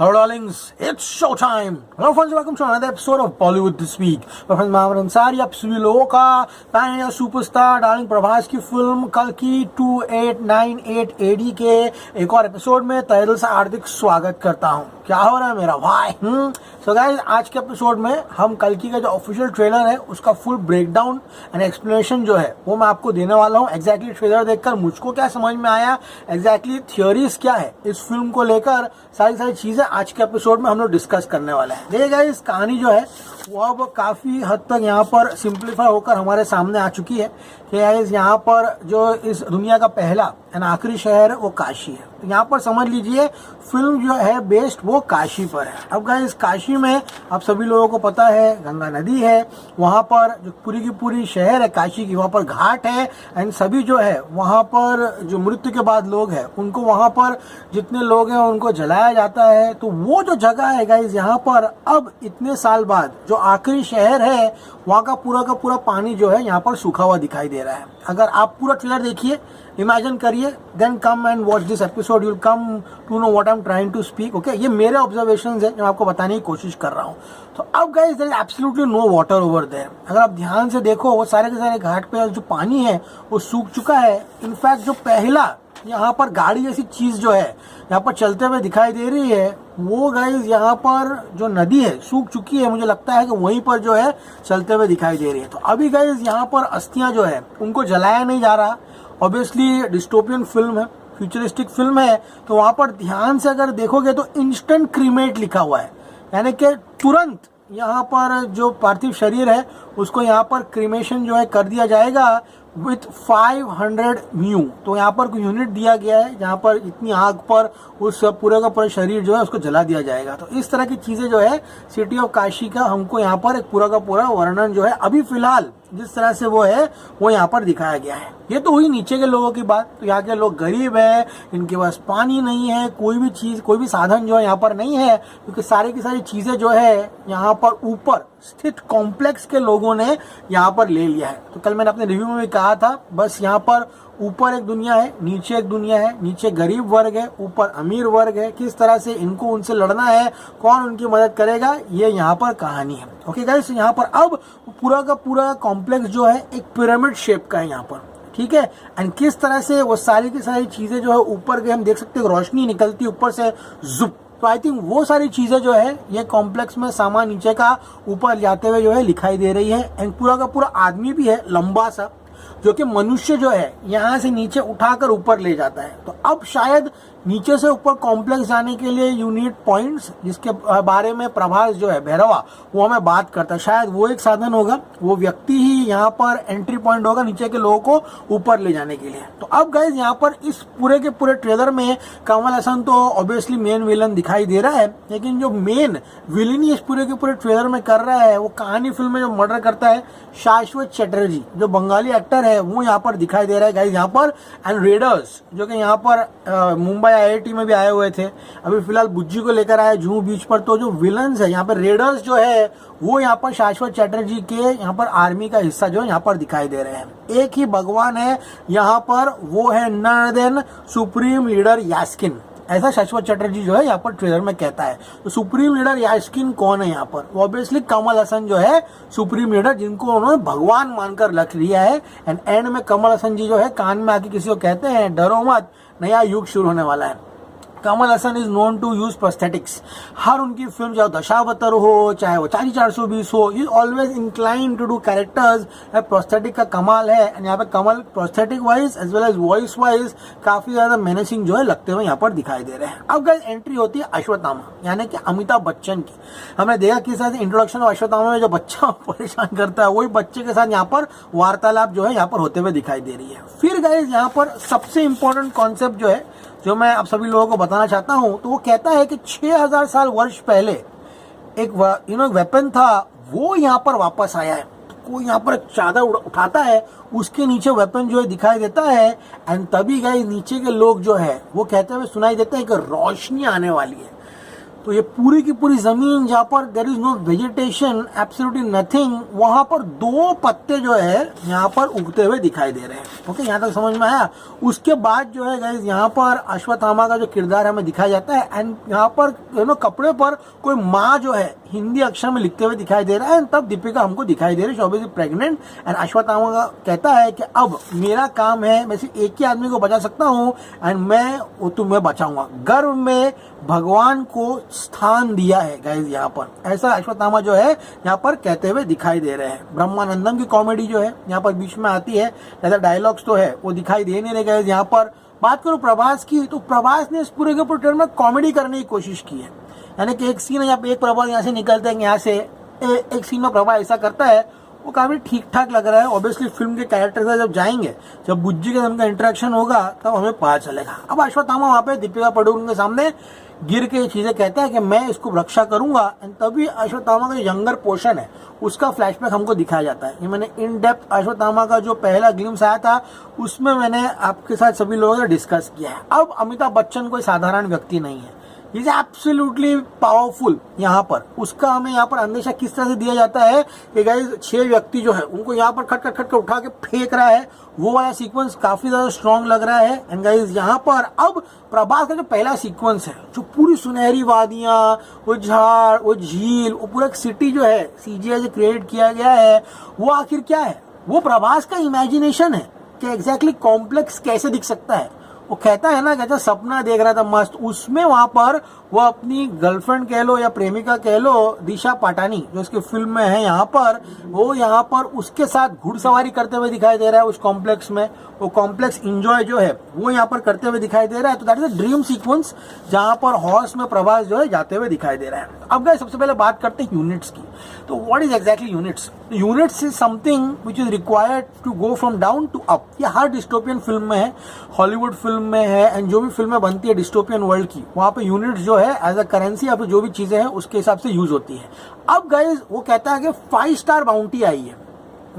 Hello darlings, it's show time. Hello friends, welcome to another episode of Bollywood This Week. मैं friends महावर अंसारी, आप सभी लोगों का pan India superstar darling Prabhas की film कल्कि 2898 AD के एक और एपिसोड में तहे दिल से हार्दिक स्वागत करता हूँ। क्या हो रहा है मेरा भाई? सो गाइस, आज के एपिसोड में हम कल्कि का जो ऑफिशियल ट्रेलर है उसका फुल ब्रेकडाउन एंड एक्सप्लेनेशन जो है वो मैं आपको देने वाला हूँ। एग्जैक्टली ट्रेलर देखकर मुझको क्या समझ में आया, एग्जैक्टली थियोरीज क्या है इस फिल्म को लेकर, सारी चीजें आज के एपिसोड में हम लोग डिस्कस करने वाले हैं। देखिए गाइस, कहानी जो है वो अब काफी हद तक यहाँ पर सिंप्लीफाई होकर हमारे सामने आ चुकी है कि गाइस यहाँ पर जो इस दुनिया का पहला एंड आखिरी शहर है वो काशी है। तो यहाँ पर समझ लीजिए फिल्म जो है बेस्ड वो काशी पर है। अब गाइस, काशी में आप सभी लोगों को पता है गंगा नदी है, वहाँ पर जो पूरी की पूरी शहर है काशी की, वहाँ पर घाट है एंड सभी जो है वहाँ पर जो मृत्यु के बाद लोग हैं उनको वहाँ पर जितने लोग हैं उनको जलाया जाता है। तो वो जो जगह है गाइस यहाँ पर अब इतने साल बाद जो आखिरी शहर है वहाँ का पूरा पानी जो है यहाँ पर सूखा हुआ दिखाई दे रहा है। अगर आप पूरा ट्रेलर देखिए, इमेजिन करिए, then come and watch this episode, you'll come to know what I am trying to speak. Okay, ये मेरे ऑब्जर्वेशंस है जो आपको बताने की कोशिश कर रहा हूँ। तो अब guys, there is absolutely no water over there. अगर आप ध्यान से देखो वो सारे के सारे घाट पे जो पानी है वो सूख चुका है। इनफैक्ट जो पहला यहाँ पर गाड़ी जैसी चीज जो है यहाँ पर चलते हुए दिखाई दे रही है वो गाइस यहाँ पर जो नदी है सूख चुकी है, मुझे लगता है कि वहीं पर जो है चलते हुए दिखाई दे रही है। तो अभी गाइस यहाँ पर अस्थियां जो है उनको जलाया नहीं जा रहा। ऑब्वियसली डिस्टोपियन फिल्म है, फ्यूचरिस्टिक फिल्म है, तो वहां पर ध्यान से अगर देखोगे तो इंस्टेंट क्रीमेट लिखा हुआ है, यानी कि तुरंत यहाँ पर जो पार्थिव शरीर है उसको यहाँ पर क्रीमेशन जो है कर दिया जाएगा विथ 500 म्यू। तो यहाँ पर कोई यूनिट दिया गया है जहाँ पर इतनी आग पर उस पूरे का पूरा शरीर जो है उसको जला दिया जाएगा। तो इस तरह की चीजें जो है सिटी ऑफ काशी का हमको यहाँ पर एक पूरा का पूरा वर्णन जो है अभी फिलहाल जिस तरह से वो है वो यहाँ पर दिखाया गया है। ये तो हुई नीचे के लोगों की बात। तो यहाँ के लोग गरीब है, इनके पास पानी नहीं है, कोई भी चीज कोई भी साधन जो है यहाँ पर नहीं है, क्योंकि सारी की सारी चीजें जो है यहाँ पर ऊपर स्थित कॉम्प्लेक्स के लोगों ने यहाँ पर ले लिया है। तो कल मैंने अपने रिव्यू में भी कहा था, बस यहाँ पर ऊपर एक दुनिया है, नीचे एक दुनिया है, नीचे गरीब वर्ग है, ऊपर अमीर वर्ग है। किस तरह से इनको उनसे लड़ना है, कौन उनकी मदद करेगा, ये यहाँ पर कहानी है। ओके गाइस, यहाँ पर अब पूरा का पूरा कॉम्प्लेक्स जो है एक पिरामिड शेप का है यहाँ पर, ठीक है। एंड किस तरह से वो सारी की सारी चीजें जो है ऊपर के हम देख सकते हैं, रोशनी निकलती ऊपर से जुप। तो आई थिंक वो सारी चीजें जो है ये कॉम्प्लेक्स में सामान नीचे का ऊपर जाते हुए जो है दिखाई दे रही है। एंड पूरा का पूरा आदमी भी है लंबा सा, जो कि मनुष्य जो है यहाँ से नीचे उठाकर ऊपर ले जाता है। तो अब शायद नीचे से ऊपर कॉम्प्लेक्स जाने के लिए यूनिट पॉइंट्स, जिसके बारे में प्रभास जो है भैरवा वो हमें बात करता है, शायद वो एक साधन होगा, वो व्यक्ति ही यहाँ पर एंट्री पॉइंट होगा नीचे के लोगों को ऊपर ले जाने के लिए। तो अब गाइस यहाँ पर इस पूरे के पूरे ट्रेलर में कमल हसन तो ऑब्वियसली मेन विलन दिखाई दे रहा है, लेकिन जो मेन विलन इस पूरे के पूरे ट्रेलर में कर रहा है वो कहानी फिल्म में जो मर्डर करता है शाश्वत चटर्जी, जो बंगाली एक्टर है, वो यहाँ पर दिखाई दे रहा है गाइस यहाँ पर। एंड रेडर्स जो कि यहाँ पर मुंबई IIT में भी आए हुए थे, अभी फिलहाल बुज्जी को लेकर आए जुहू बीच पर। तो जो विलन्स है यहाँ पर रेडर्स जो है वो यहाँ पर शाश्वत चटर्जी के यहाँ पर आर्मी का हिस्सा जो है यहाँ पर दिखाई दे रहे हैं। एक ही भगवान है यहाँ पर, वो है नन देन सुप्रीम लीडर यास्किन, ऐसा शाश्वत चटर्जी जो है यहाँ पर ट्रेलर में कहता है। तो सुप्रीम लीडर यास्किन कौन है यहाँ पर? ऑब्वियसली कमल हसन जो है सुप्रीम लीडर, जिनको उन्होंने भगवान मानकर रख लिया है। एंड एंड में कमल हसन जी जो है कान में आके किसी को कहते हैं डरो मत, नया युग शुरू होने वाला है। Kamal Haasan is known to use prosthetics. हर उनकी फिल्म, चाहे दशावतर हो चाहे वो 420 हो, is always incline to do characters. Prosthetic का कमाल है। यहाँ पे Kamal prosthetic wise as well as voice wise काफी ज्यादा मेनेसिंग जो है लगते हुए यहाँ पर दिखाई दे रहे हैं। अब गाइस एंट्री होती है अश्वत्थामा यानी कि अमिताभ बच्चन की। हमने देखा किस तरह से इंट्रोडक्शन ऑफ अश्वत्थामा में जो बच्चा परेशान करता है वही बच्चे के साथ यहाँ पर वार्तालाप जो है यहाँ पर होते हुए दिखाई दे रही है। फिर गाइस यहाँ पर सबसे इंपॉर्टेंट कॉन्सेप्ट जो है जो मैं आप सभी लोगों को बताना चाहता हूं, तो वो कहता है कि 6000 साल वर्ष पहले एक वेपन था वो यहाँ पर वापस आया है। तो कोई यहाँ पर एक चादर उठाता है, उसके नीचे वेपन जो है दिखाई देता है। एंड तभी गाइस नीचे के लोग जो है वो कहते हुए सुनाई देते हैं कि रोशनी आने वाली है। तो ये पूरी की पूरी जमीन जहाँ पर there is no vegetation, absolutely nothing, वहां पर 2 पत्ते जो है यहाँ पर उगते हुए दिखाई दे रहे हैं। ओके, यहाँ तक समझ में आया। उसके बाद जो है गाइस यहाँ पर अश्वत्थामा का जो किरदार हमें दिखाया जाता है, एंड यहाँ पर कपड़े पर कोई माँ जो है हिंदी अक्षर में लिखते हुए दिखाई दे रहा है। तब दीपिका हमको दिखाई दे रही है ऑब्वियसली प्रेग्नेंट, एंड अश्वत्थामा का कहता है कि अब मेरा काम है, मैं सिर्फ एक ही आदमी को बचा सकता हूँ एंड मैं तुम्हें बचाऊंगा। गर्भ में भगवान को स्थान दिया है गाइस यहाँ पर, ऐसा अश्वत्थामा जो है यहाँ पर कहते हुए दिखाई दे रहे हैं। ब्रह्मानंदम की कॉमेडी जो है यहाँ पर बीच में आती है, जैसा डायलॉग्स तो है वो दिखाई दे नहीं रहे गाइस। यहाँ पर बात करूँ प्रभास की, तो प्रभास ने इस पूरे के पूरे में कॉमेडी करने की कोशिश की है। यानी कि एक सीन है जहाँ पे एक प्रभास यहाँ से निकलते हैं, यहाँ से एक सीन में प्रभास ऐसा करता है, वो काफी ठीक ठाक लग रहा है। ऑब्वियसली फिल्म के कैरेक्टर से जब जाएंगे, जब बुज्जी के साथ इंटरेक्शन होगा तब हमें पता चलेगा। अब अश्वत्थामा वहां पे दीपिका पादुकोण के सामने गिर के चीजें कहता है कि मैं इसको रक्षा करूंगा, एंड तभी अश्वत्थामा का जो यंगर पोर्शन है उसका फ्लैशबैक हमको दिखाया जाता है। ये मैंने इन डेप्थ अश्वत्थामा का जो पहला ग्लिम्स आया था उसमें मैंने आपके साथ सभी लोगों ने डिस्कस किया है। अब अमिताभ बच्चन कोई साधारण व्यक्ति नहीं है, इज एब्सोल्युटली पावरफुल। यहाँ पर उसका हमें यहाँ पर अंदेशा किस तरह से दिया जाता है कि गाइस 6 व्यक्ति जो है उनको यहाँ पर खट खट उठा के फेंक रहा है, वो वाला सीक्वेंस काफी ज्यादा स्ट्रॉन्ग लग रहा है। एंड गाइस यहाँ पर अब प्रभास का जो पहला सीक्वेंस है, जो पूरी सुनहरी वादियां, वो झाड़, वो झील, वो पूरा सिटी जो है सीजीआई से क्रिएट किया गया है, वो आखिर क्या है? वो प्रभास का इमेजिनेशन है कि एग्जैक्टली कॉम्प्लेक्स कैसे दिख सकता है। वो कहता है ना, कहता सपना देख रहा था मस्त, उसमें वहां पर वो अपनी गर्लफ्रेंड कह लो या प्रेमिका कह लो, दिशा पाटानी जो उसकी फिल्म में है, यहाँ पर वो यहाँ पर उसके साथ घुड़सवारी करते हुए दिखाई दे रहा है उस कॉम्प्लेक्स में। वो कॉम्प्लेक्स एंजॉय जो है वो यहाँ पर करते हुए दिखाई दे रहा है। तो that is a dream sequence जहां पर हॉर्स में प्रभास जो है जाते हुए दिखाई दे रहा है। अब गाइस सबसे पहले बात करते हैं यूनिट्स की। तो what is exactly units? Units is something which is required to go from down to up. ये हर डिस्टोपियन फिल्म में है, हॉलीवुड फिल्म में है, एंड जो भी फिल्में बनती है डिस्टोपियन वर्ल्ड की, वहां पे यूनिट्स जो है एज अ करेंसी या फिर जो भी चीजें हैं उसके हिसाब से यूज होती है। अब गाइस वो कहता है कि 5 स्टार बाउंटी आई है।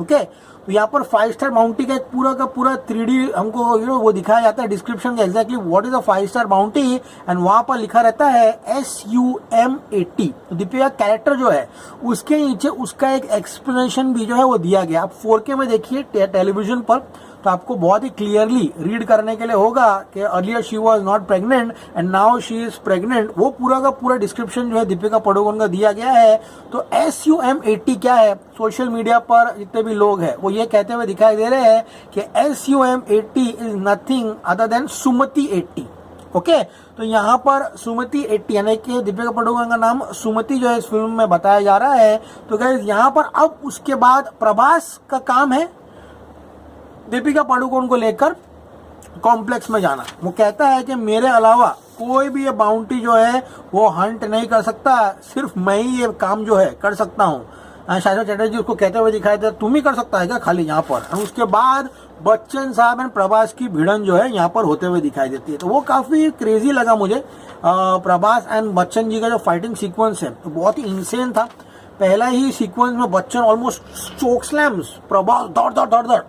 ओके, तो यहाँ पर 5 स्टार बाउंटी का एक पूरा का पूरा 3D हमको वो दिखाया जाता है डिस्क्रिप्शन का, exactly what is a 5 star bounty, and वहां पर लिखा रहता है SUMAT। तो दीपिका कैरेक्टर जो है उसके नीचे उसका एक एक्सप्लेनेशन भी जो है वो दिया गया। आप 4K में देखिए टेलीविजन पर, तो आपको बहुत ही क्लियरली रीड करने के लिए होगा कि earlier she was not pregnant and now she is pregnant. वो पूरा का पूरा डिस्क्रिप्शन जो है दीपिका पादुकोण का दिया गया है। तो SUMAT क्या है? सोशल मीडिया पर जितने भी लोग हैं वो ये कहते हुए दिखाई दे रहे हैं कि SUMAT is nothing other than Sumati 80। Okay, तो यहाँ पर सुमति 80 यानी कि दीपिका पादुकोण का नाम सुमति जो है इस फिल्म में बताया जा रहा है। तो गाइस यहाँ पर अब उसके बाद प्रभास का काम है दीपिका पादुकोण को लेकर कॉम्प्लेक्स में जाना। वो कहता है कि मेरे अलावा कोई भी ये बाउंटी जो है वो हंट नहीं कर सकता, सिर्फ मैं ही ये काम जो है कर सकता हूँ। शाश्वत चैटर्जी उसको कहते हुए दिखाई दे, तुम ही कर सकता है क्या खाली यहाँ पर? और उसके बाद बच्चन साहब एंड प्रभास की भिड़न जो है यहाँ पर होते हुए दिखाई देती है। तो वो काफी क्रेजी लगा मुझे। प्रभास एंड बच्चन जी का जो फाइटिंग सीक्वेंस है तो बहुत ही इंसेन था। पहला ही सीक्वेंस में बच्चन ऑलमोस्ट चोक स्लैम्स, प्रभास दौड़ दौड़ दौड़ दौड़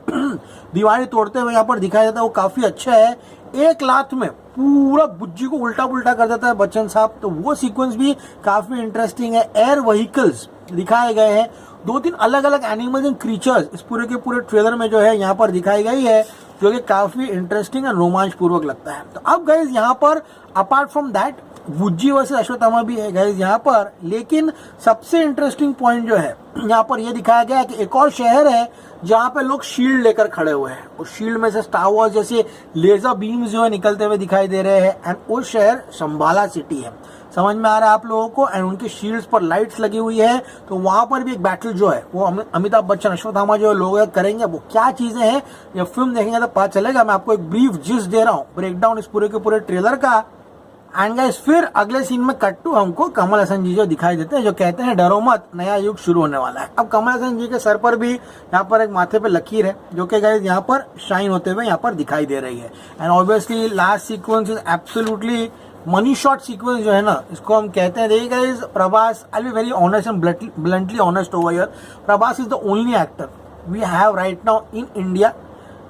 दीवारें तोड़ते हुए यहाँ पर दिखाया जाता है, वो काफी अच्छा है। एक लात में पूरा बुज्जी को उल्टा पुल्टा कर देता है बच्चन साहब, तो वो सीक्वेंस भी काफी इंटरेस्टिंग है। एयर व्हीकल्स दिखाए गए हैं, 2-3 अलग अलग एनिमल्स एंड क्रीचर्स इस पूरे के पूरे ट्रेलर में जो है यहाँ पर दिखाई गई है, जो कि काफी इंटरेस्टिंग और रोमांच पूर्वक लगता है। तो अब गाइस यहाँ पर apart from that Bujji versus Ashwatthama भी है गाइस यहाँ पर, लेकिन सबसे इंटरेस्टिंग पॉइंट जो है यहाँ पर यह दिखाया गया है कि एक और शहर है जहाँ पे लोग शील्ड लेकर खड़े हुए हैं, और शील्ड में से स्टार वॉर्स जैसे लेजर बीम्स जो है निकलते हुए दिखाई दे रहे हैं। एंड वो शहर शंबाला सिटी है, समझ में आ रहा है आप लोगों को। एंड उनके शील्ड्स पर लाइट्स लगी हुई है, तो वहां पर भी एक बैटल जो है वो अमिताभ बच्चन अश्वत्थामा जो लोग करेंगे। वो क्या चीजें हैं ये फिल्म देखेंगे तो पता चलेगा। मैं आपको एक ब्रीफ जिस्ट दे रहा हूँ, ब्रेकडाउन इस पूरे के पूरे ट्रेलर का। एंड गाइस फिर अगले सीन में कट टू हमको कमल हसन जी जो दिखाई देते हैं, जो कहते हैं डरो मत, नया युग शुरू होने वाला है। अब कमल हसन जी के सर पर भी यहाँ पर एक माथे पे लकीर है, जो कि गाइस यहाँ पर शाइन होते हुए यहाँ पर दिखाई दे रही है। And obviously last sequence is absolutely money shot sequence जो है ना, इसको हम कहते हैं। देखिए guys, Prabhas, I be very honest and bluntly honest over here, Prabhas is the only actor we have right now in India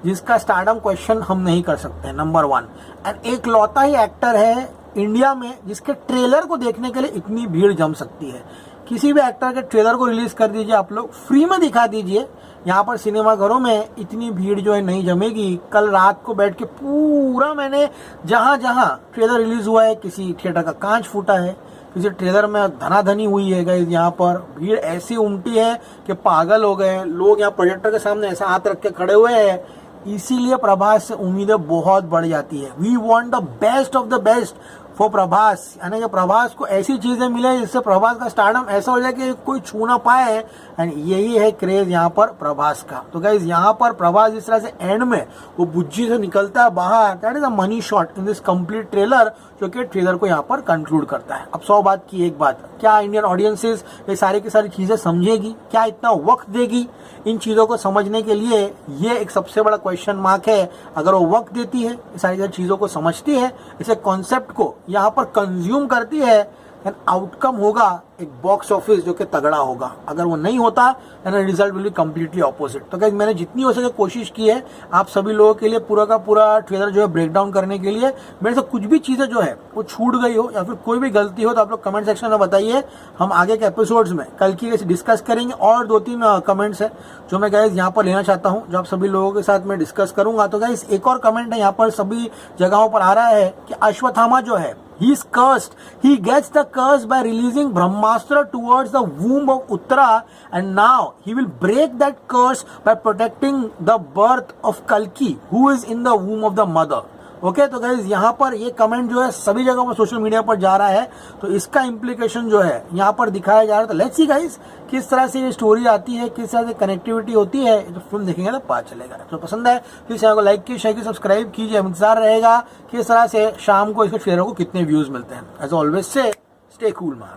जिसका स्टारडम क्वेश्चन हम नहीं कर सकते, नंबर 1। एंड एक लौता ही एक्टर है इंडिया में जिसके ट्रेलर को देखने के लिए इतनी भीड़ जम सकती है। किसी भी एक्टर के ट्रेलर को रिलीज कर दीजिए, आप लोग फ्री में दिखा दीजिए, यहाँ पर सिनेमाघरों में इतनी भीड़ जो है नहीं जमेगी। कल रात को बैठ के पूरा मैंने जहां जहां ट्रेलर रिलीज हुआ है, किसी थिएटर का कांच फूटा है, किसी ट्रेलर में धनाधनी हुई है गाइस, यहाँ पर भीड़ ऐसी उमटी है कि पागल हो गए लोग। यहाँ प्रोजेक्टर के सामने ऐसा हाथ रख के खड़े हुए हैं, इसीलिए प्रभास से उम्मीदें बहुत बढ़ जाती है। We want the best of the best for Prabhas, यानी कि प्रभास को ऐसी चीजें मिले जिससे प्रभास का स्टारडम ऐसा हो जाए कि कोई छू ना पाए, एंड यही है क्रेज यहाँ पर प्रभास का। तो गाइस यहाँ पर प्रभास जिस तरह से एंड में वो बुज्जी से निकलता है बाहर, that is a money shot in this complete trailer, जो कि ट्रेलर को यहाँ पर कंक्लूड करता है। अब 100 बात की एक बात, क्या इंडियन ऑडियंसेस ये सारी की सारी चीजें समझेगी? क्या इतना वक्त देगी इन चीजों को समझने के लिए? ये एक सबसे बड़ा क्वेश्चन मार्क है। अगर वो वक्त देती है, ये सारी चीजों को समझती है, इसे कॉन्सेप्ट को यहाँ पर कंज्यूम करती है, एंड आउटकम होगा एक बॉक्स ऑफिस जो कि तगड़ा होगा। अगर वो नहीं होता then result will be completely opposite. तो गाइस मैंने जितनी हो सके कोशिश की है आप सभी लोगों के लिए पूरा का पूरा ट्रेलर जो है ब्रेक डाउन करने के लिए। मेरे से कुछ भी चीजें जो है वो छूट गई हो या फिर कोई भी गलती हो तो आप लोग कमेंट सेक्शन में बताइए। हम आगे के एपिसोड्स में कल की डिस्कस करेंगे, और 2-3 कमेंट्स है जो मैं गाइस यहाँ पर लेना चाहता हूँ, जो आप सभी लोगों के साथ मैं डिस्कस करूंगा। तो गाइस एक और कमेंट है यहाँ पर सभी जगहों पर आ रहा है कि अश्वत्थामा जो है he is cursed. He gets the curse by releasing Brahmastra towards the womb of Uttara, and now he will break that curse by protecting the birth of Kalki, who is in the womb of the mother. Okay तो guys यहाँ पर ये comment जो है सभी जगह पर social media पर जा रहा है, तो इसका इम्प्लीकेशन जो है यहाँ पर दिखाया जा रहा है। तो लेट्स सी गाइज किस तरह से ये स्टोरी आती है, किस तरह से कनेक्टिविटी होती है, तो फिल्म देखेंगे तो पता चलेगा। तो पसंद है प्लीज चैनल को लाइक कीजिए, शेयर कीजिए, सब्सक्राइब कीजिए। इंतजार रहेगा किस तरह से शाम को इसके ट्रेलर को कितने व्यूज मिलते हैं। As always say stay cool man.